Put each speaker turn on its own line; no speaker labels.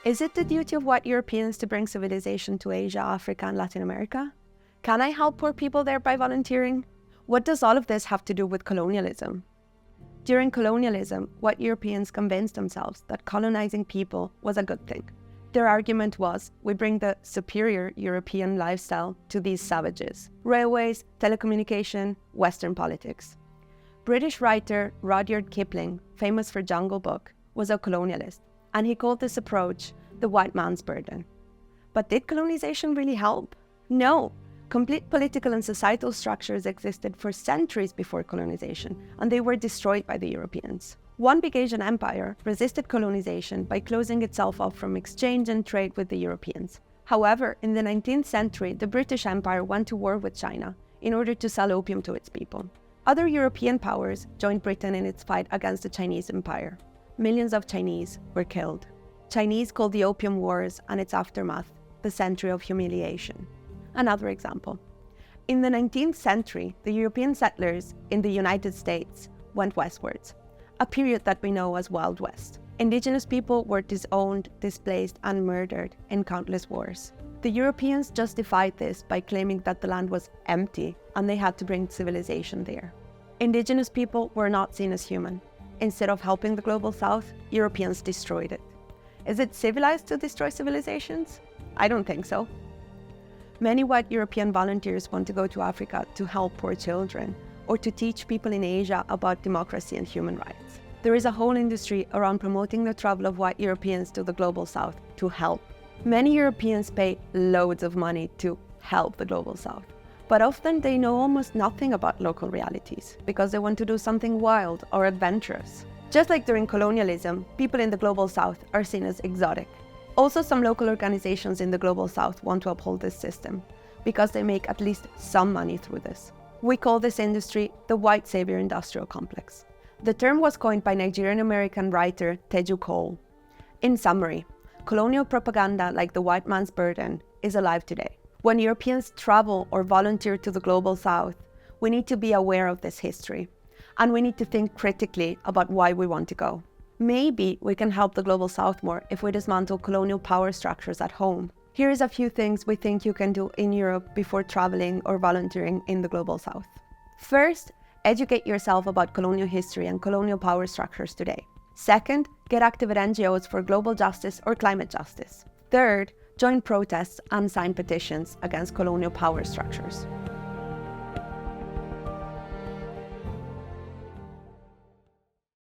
Is it the duty of white Europeans to bring civilization to Asia, Africa, and Latin America? Can I help poor people there by volunteering? What does all of this have to do with colonialism? During colonialism, white Europeans convinced themselves that colonizing people was a good thing. Their argument was, we bring the superior European lifestyle to these savages. Railways, telecommunication, Western politics. British writer Rudyard Kipling, famous for Jungle Book, was a colonialist, and he called this approach the white man's burden. But did colonization really help? No. Complete political and societal structures existed for centuries before colonization, and they were destroyed by the Europeans. One big Asian empire resisted colonization by closing itself off from exchange and trade with the Europeans. However, in the 19th century, the British Empire went to war with China in order to sell opium to its people. Other European powers joined Britain in its fight against the Chinese Empire. Millions of Chinese were killed. Chinese called the Opium Wars and its aftermath the Century of Humiliation. Another example. In the 19th century, the European settlers in the United States went westwards, a period that we know as Wild West. Indigenous people were disowned, displaced, and murdered in countless wars. The Europeans justified this by claiming that the land was empty and they had to bring civilization there. Indigenous people were not seen as human. Instead of helping the global south, Europeans destroyed it. Is it civilized to destroy civilizations? I don't think so. Many white European volunteers want to go to Africa to help poor children or to teach people in Asia about democracy and human rights. There is a whole industry around promoting the travel of white Europeans to the global south to help. Many Europeans pay loads of money to help the global south, but often they know almost nothing about local realities because they want to do something wild or adventurous. Just like during colonialism, people in the global south are seen as exotic. Also, some local organizations in the global south want to uphold this system because they make at least some money through this. We call this industry the white savior industrial complex. The term was coined by Nigerian-American writer Teju Cole. In summary, colonial propaganda like the white man's burden is alive today. When Europeans travel or volunteer to the global south, we need to be aware of this history, and we need to think critically about why we want to go. Maybe we can help the global south more if we dismantle colonial power structures at home. Here's a few things we think you can do in Europe before traveling or volunteering in the global south. First, educate yourself about colonial history and colonial power structures today. Second, get active at NGOs for global justice or climate justice. Third, join protests and sign petitions against colonial power structures.